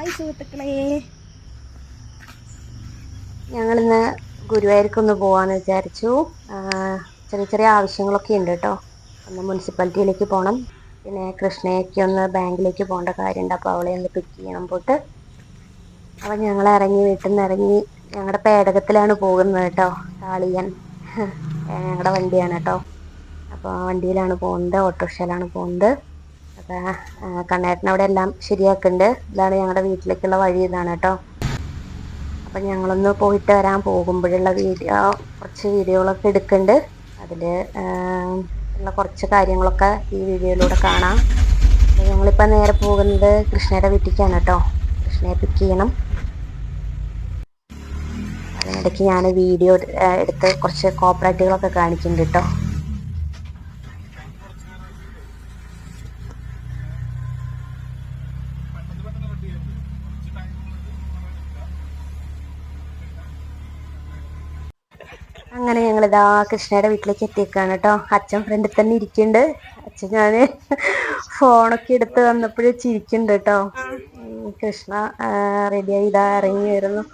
Hi സുഹൃത്തുക്കളെ, ഞങ്ങളിന്ന് ഗുരുവായൂർക്കൊന്ന് പോവാന്ന് വിചാരിച്ചു. ചെറിയ ചെറിയ ആവശ്യങ്ങളൊക്കെ ഉണ്ട് കേട്ടോ. ഒന്ന് മുനിസിപ്പാലിറ്റിയിലേക്ക് പോകണം, പിന്നെ കൃഷ്ണയ്ക്ക് ഒന്ന് ബാങ്കിലേക്ക് പോകേണ്ട കാര്യമുണ്ട്. അപ്പോൾ അവളെ ഒന്ന് പിക്ക് ചെയ്യണം പോയിട്ട്. അപ്പം ഞങ്ങൾ വീട്ടിൽ നിന്ന് ഇറങ്ങി ഞങ്ങളുടെ പേടകത്തിലാണ് പോകുന്നത് കേട്ടോ. താളിയൻ ഞങ്ങളുടെ വണ്ടിയാണ് കേട്ടോ. അപ്പോൾ ആ വണ്ടിയിലാണ് പോകുന്നത്, ഓട്ടോറിക്ഷയിലാണ് പോകുന്നത്. അപ്പം കണ്ണേട്ടൻ അവിടെ എല്ലാം ശരിയാക്കുന്നുണ്ട്. ഇതാണ് ഞങ്ങളുടെ വീട്ടിലേക്കുള്ള വഴി, ഇതാണ് കേട്ടോ. അപ്പം ഞങ്ങളൊന്ന് പോയിട്ട് വരാൻ പോകുമ്പോഴുള്ള കുറച്ച് വീഡിയോകളൊക്കെ എടുക്കുന്നുണ്ട്. അതിൽ ഉള്ള കുറച്ച് കാര്യങ്ങളൊക്കെ ഈ വീഡിയോയിലൂടെ കാണാം. അപ്പം ഞങ്ങളിപ്പോൾ നേരെ പോകുന്നത് കൃഷ്ണയുടെ വീട്ടിലേക്കാണ് കേട്ടോ. കൃഷ്ണയെ പിക്ക് ചെയ്യണം. അതിനിടയ്ക്ക് ഞാൻ വീഡിയോ എടുത്ത് കുറച്ച് കോപ്പറേറ്റുകളൊക്കെ കാണിക്കുന്നുണ്ട് കേട്ടോ. അങ്ങനെ ഞങ്ങളിതാ കൃഷ്ണയുടെ വീട്ടിലേക്ക് എത്തിയേക്കാണ് കേട്ടോ. അച്ഛൻ ഫ്രണ്ടിൽ തന്നെ ഇരിക്കുന്നുണ്ട്. അച്ഛൻ ഞാൻ ഫോണൊക്കെ എടുത്ത് വന്നപ്പോഴേ ചിരിക്കുന്നുണ്ട് കേട്ടോ. കൃഷ്ണ റെഡിയായി ഇതാ ഇറങ്ങി വരുന്നു.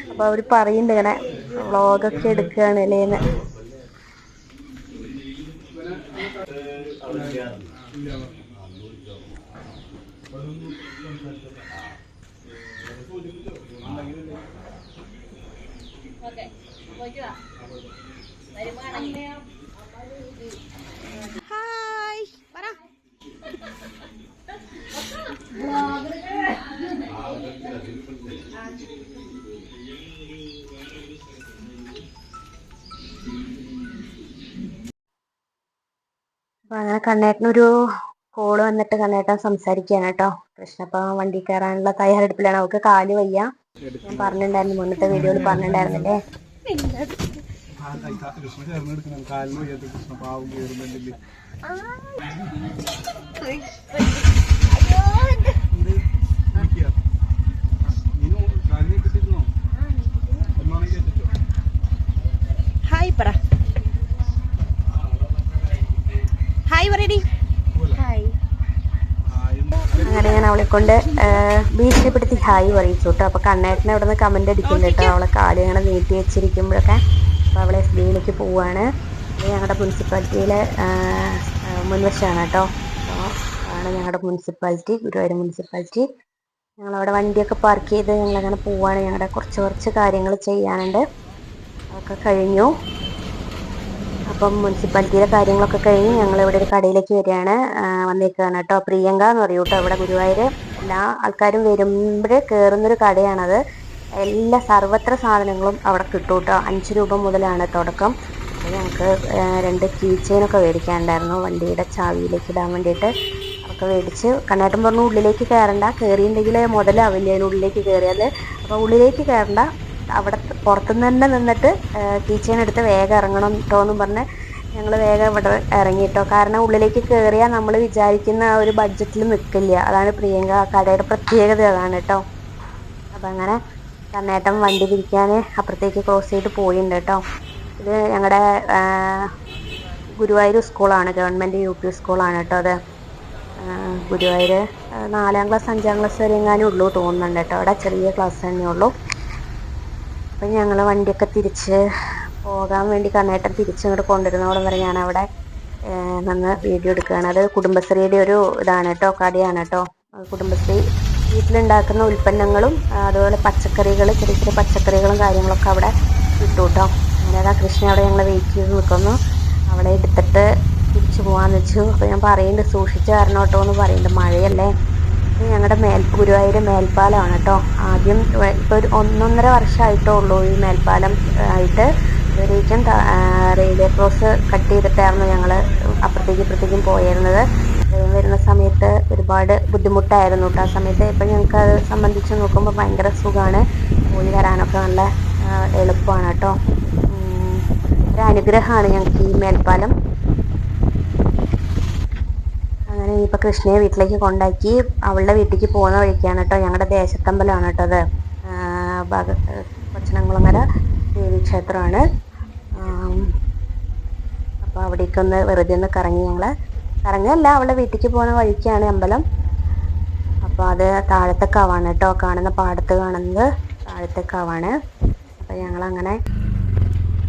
അപ്പോൾ അവർ പറയുന്നുണ്ട് ഇങ്ങനെ വ്ളോഗൊക്കെ എടുക്കുകയാണ് അല്ലേന്ന്. ഹായ് പറ. അപ്പൊ അങ്ങനെ കണ്ണേട്ടനൊരു കോള് വന്നിട്ട് കണ്ണേട്ടൻ സംസാരിക്കുകയാണ് കേട്ടോ. കൃഷ്ണ ഇപ്പം വണ്ടി കയറാനുള്ള തയ്യാറെടുപ്പിലാണ്. അവൾക്ക് കാല് വയ്യ. ഞാൻ പറഞ്ഞിട്ടുണ്ടായിരുന്നു, മുന്നത്തെ വീഡിയോയിൽ പറഞ്ഞിട്ടുണ്ടായിരുന്നില്ലേ. ഹായ് പറ. ഹായ് പറയടി. ഹായ്. അങ്ങനെ ഞാൻ അവളെ കൊണ്ട് ഭീഷണിപ്പെടുത്തി ഹായ് പറയിച്ചു കേട്ടോ. അപ്പോൾ കണ്ണേട്ടനെ അവിടെ നിന്ന് കമൻ്റ് അടിക്കുന്നുണ്ട് കേട്ടോ. അവളെ കാല് ഇങ്ങനെ നീട്ടി വെച്ചിരിക്കുമ്പോഴൊക്കെ. അപ്പോൾ അവളെ എസ് ബിയിലേക്ക് പോവുകയാണ്. ഇത് ഞങ്ങളുടെ മുനിസിപ്പാലിറ്റിയിലെ മുൻവശമാണ് കേട്ടോ. അപ്പോൾ ആണ് ഞങ്ങളുടെ മുനിസിപ്പാലിറ്റി, ഗുരുവായൂർ മുനിസിപ്പാലിറ്റി. ഞങ്ങളവിടെ വണ്ടിയൊക്കെ പാർക്ക് ചെയ്ത് ഞങ്ങളങ്ങനെ പോവുകയാണ്. ഞങ്ങളുടെ കുറച്ച് കാര്യങ്ങൾ ചെയ്യാനുണ്ട്, അതൊക്കെ കഴിഞ്ഞു. അപ്പം മുനിസിപ്പാലിറ്റിയിലെ കാര്യങ്ങളൊക്കെ കഴിഞ്ഞ് ഞങ്ങളിവിടെ ഒരു കടയിലേക്ക് വരികയാണ്, വന്നേക്കുകയാണ് കേട്ടോ. പ്രിയങ്ക എന്ന് പറയൂ കേട്ടോ. ഇവിടെ ഗുരുവായൂർ എല്ലാ ആൾക്കാരും വരുമ്പോൾ കയറുന്നൊരു കടയാണത്. എല്ലാ സർവത്ര സാധനങ്ങളും അവിടെ കിട്ടും കേട്ടോ. 5 രൂപ മുതലാണ് തുടക്കം. അപ്പോൾ ഞങ്ങൾക്ക് 2 കീ ചെയിനൊക്കെ മേടിക്കാനുണ്ടായിരുന്നു വണ്ടിയുടെ ചാവിയിലേക്ക് ഇടാൻ വേണ്ടിയിട്ട്. അതൊക്കെ മേടിച്ച് കണ്ണേട്ടൻ പറഞ്ഞു ഉള്ളിലേക്ക് കയറണ്ട, കയറിയിട്ടുണ്ടെങ്കിൽ മുതലാവില്ല അതിനുള്ളിലേക്ക് കയറിയാൽ. അപ്പോൾ ഉള്ളിലേക്ക് കയറണ്ട, അവിടെ പുറത്തുനിന്ന് തന്നെ നിന്നിട്ട് കീ ചെയിൻ എടുത്ത് വേഗം ഇറങ്ങണം കേട്ടോ എന്നും പറഞ്ഞ് ഞങ്ങൾ വേഗം ഇവിടെ ഇറങ്ങിയിട്ടോ. കാരണം ഉള്ളിലേക്ക് കയറിയാൽ നമ്മൾ വിചാരിക്കുന്ന ആ ഒരു ബഡ്ജറ്റിൽ നിൽക്കില്ല. അതാണ് പ്രിയങ്ക കടയുടെ പ്രത്യേകത, അതാണ് കേട്ടോ. അപ്പം അങ്ങനെ കണ്ണേട്ടൻ വണ്ടി തിരിക്കാൻ അപ്പുറത്തേക്ക് ക്രോസ് ചെയ്ത് പോയിട്ടുണ്ട് കേട്ടോ. ഇത് ഞങ്ങളുടെ ഗുരുവായൂർ സ്കൂളാണ്, ഗവൺമെൻറ് UP സ്കൂളാണ് കേട്ടോ. അത് ഗുരുവായൂർ 4ാം ക്ലാസ് 5ാം ക്ലാസ് വരെ എങ്ങാനും ഉള്ളൂ തോന്നുന്നുണ്ട് കേട്ടോ. അവിടെ ചെറിയ ക്ലാസ് തന്നെ ഉള്ളൂ. അപ്പം ഞങ്ങൾ വണ്ടിയൊക്കെ തിരിച്ച് പോകാൻ വേണ്ടി കണ്ണേട്ടൻ തിരിച്ചിങ്ങോട്ട് കൊണ്ടുവരുന്നതോടെ വരെ ഞാനവിടെ നിന്ന് വീഡിയോ എടുക്കുകയാണ്. അത് കുടുംബശ്രീയുടെ ഒരു ഇതാണ് കേട്ടോ, കടയാണ് കേട്ടോ. കുടുംബശ്രീ വീട്ടിലുണ്ടാക്കുന്ന ഉൽപ്പന്നങ്ങളും അതുപോലെ പച്ചക്കറികൾ, ചെറിയ ചെറിയ പച്ചക്കറികളും കാര്യങ്ങളൊക്കെ അവിടെ കിട്ടും കേട്ടോ. അങ്ങനെ ആ കൃഷ്ണ അവിടെ ഞങ്ങൾ വെയിറ്റ് ചെയ്ത് നിൽക്കുന്നു. അവിടെ എടുത്തിട്ട് തിരിച്ചു പോകാമെന്ന് വെച്ചു. അപ്പോൾ ഞാൻ പറയുന്നുണ്ട് സൂക്ഷിച്ച് വരണം കേട്ടോ എന്ന് പറയുന്നുണ്ട്, മഴയല്ലേ. ഇത് ഞങ്ങളുടെ ഗുരുവായൂർ മേൽപ്പാലമാണ് കേട്ടോ. ആദ്യം ഇപ്പോൾ ഒരു 1.5 വർഷമായിട്ടേ ഉള്ളൂ ഈ മേൽപ്പാലം ആയിട്ട്. ഇതുവരേക്കും റെയിൽവേ ക്രോസ് കട്ട് ചെയ്തിട്ടായിരുന്നു ഞങ്ങൾ അപ്പുറത്തേക്കും പോയിരുന്നത്. ട്രെയിൻ വരുന്ന സമയത്ത് ഒരുപാട് ബുദ്ധിമുട്ടായിരുന്നു കേട്ടോ ആ സമയത്ത്. ഇപ്പം ഞങ്ങൾക്ക് അത് സംബന്ധിച്ച് നോക്കുമ്പോൾ ഭയങ്കര സുഖമാണ്, പോയി വരാനൊക്കെ നല്ല എളുപ്പമാണ് കേട്ടോ. ഒരു അനുഗ്രഹമാണ് ഞങ്ങൾക്ക് ഈ മേൽപ്പാലം. അങ്ങനെ ഇനിയിപ്പോൾ കൃഷ്ണയെ വീട്ടിലേക്ക് കൊണ്ടാക്കി അവളുടെ വീട്ടിലേക്ക് പോകുന്ന വഴിക്കാണ് കേട്ടോ. ഞങ്ങളുടെ ദേശത്തമ്പലമാണ് കേട്ടോ അത്. കൊച്ചനംകുളങ്ങര ദേവീക്ഷേത്രമാണ്. അപ്പോൾ അവിടേക്കൊന്ന് വെറുതെ ഒന്ന് കറങ്ങി, ഞങ്ങൾ കറങ്ങല്ല അവളുടെ വീട്ടിലേക്ക് പോകുന്ന വഴിക്കാണ് അമ്പലം. അപ്പോൾ അപ്പോൾ അത് താഴത്തെ കാവാണ് കേട്ടോ, കാണുന്ന പാടത്ത് കാണുന്നത് താഴത്തെ കാവാണ്. അപ്പോൾ ഞങ്ങളങ്ങനെ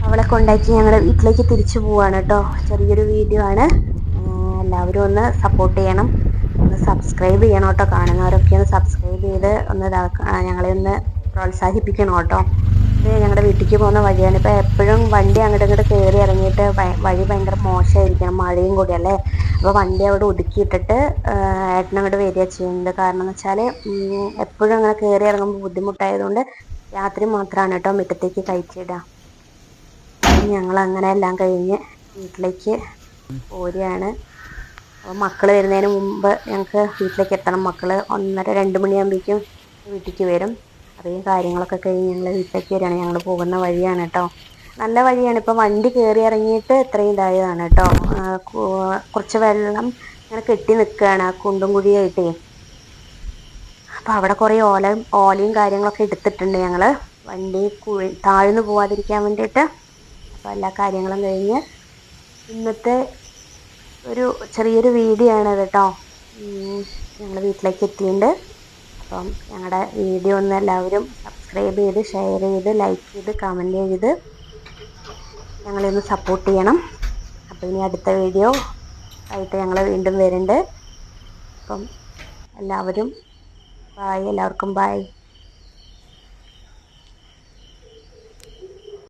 അവളെ കൊണ്ടാക്കി ഞങ്ങൾ വീട്ടിലേക്ക് തിരിച്ചു പോവാണ് കേട്ടോ. ചെറിയൊരു വീഡിയോ ആണ്. എല്ലാവരും ഒന്ന് സപ്പോർട്ട് ചെയ്യണം, ഒന്ന് സബ്സ്ക്രൈബ് ചെയ്യണം കേട്ടോ. കാണുന്നവരൊക്കെ ഒന്ന് സബ്സ്ക്രൈബ് ചെയ്ത് ഒന്ന് ഞങ്ങളെ ഒന്ന് പ്രോത്സാഹിപ്പിക്കണം കേട്ടോ. ഇത് ഞങ്ങളുടെ വീട്ടിലേക്ക് പോകുന്ന വഴിയാണ്. ഇപ്പോൾ എപ്പോഴും വണ്ടി അങ്ങോട്ട് ഇങ്ങോട്ട് കയറി ഇറങ്ങിയിട്ട് വഴി ഭയങ്കര മോശമായിരിക്കണം, മഴയും കൂടിയല്ലേ. അപ്പോൾ വണ്ടി അവിടെ ഒതുക്കിയിട്ടിട്ട് ഏട്ടനങ്ങോട്ട് വരിക ചെയ്യുന്നത്. കാരണം എന്ന് വെച്ചാൽ എപ്പോഴും അങ്ങനെ കയറി ഇറങ്ങുമ്പോൾ ബുദ്ധിമുട്ടായതുകൊണ്ട് രാത്രി മാത്രമാണ് കേട്ടോ മുറ്റത്തേക്ക് കയറ്റിയിടുക. ഞങ്ങൾ അങ്ങനെ എല്ലാം കഴിഞ്ഞ് വീട്ടിലേക്ക് പോരുകയാണ്. അപ്പോൾ മക്കൾ വരുന്നതിന് മുമ്പ് ഞങ്ങൾക്ക് വീട്ടിലേക്ക് എത്തണം. മക്കൾ 1:30-2 മണിയാകുമ്പോഴേക്കും വീട്ടിലേക്ക് വരും. അപ്പോൾ ഈ കാര്യങ്ങളൊക്കെ കഴിഞ്ഞ് ഞങ്ങൾ വീട്ടിലേക്ക് വരികയാണ്. ഞങ്ങൾ പോകുന്ന വഴിയാണ് കേട്ടോ, നല്ല വഴിയാണ്. ഇപ്പോൾ വണ്ടി കയറി ഇറങ്ങിയിട്ട് ഇത്രയും ഇതായതാണ് കേട്ടോ. കുറച്ച് വെള്ളം ഇങ്ങനെ കെട്ടി നിൽക്കുകയാണ് കുണ്ടും കുഴിയായിട്ടേ. അപ്പോൾ അവിടെ കുറേ ഓലയും കാര്യങ്ങളൊക്കെ എടുത്തിട്ടുണ്ട് ഞങ്ങൾ, വണ്ടി താഴ്ന്നു പോവാതിരിക്കാൻ വേണ്ടിയിട്ട്. അപ്പോൾ എല്ലാ കാര്യങ്ങളും കഴിഞ്ഞ് ഇന്നത്തെ ഒരു ചെറിയൊരു വീഡിയോ ആണത് കേട്ടോ. ഞങ്ങൾ വീട്ടിലേക്ക് എത്തിയിട്ടുണ്ട്. അപ്പം ഞങ്ങളുടെ വീഡിയോ ഒന്ന് എല്ലാവരും സബ്സ്ക്രൈബ് ചെയ്ത് ഷെയർ ചെയ്ത് ലൈക്ക് ചെയ്ത് കമൻറ്റ് ചെയ്ത് ഞങ്ങളെയൊന്ന് സപ്പോർട്ട് ചെയ്യണം. അപ്പോൾ ഇനി അടുത്ത വീഡിയോ ആയിട്ട് ഞങ്ങൾ വീണ്ടും വരുന്നുണ്ട്. അപ്പം എല്ലാവരും ബായ്, എല്ലാവർക്കും ബായ്.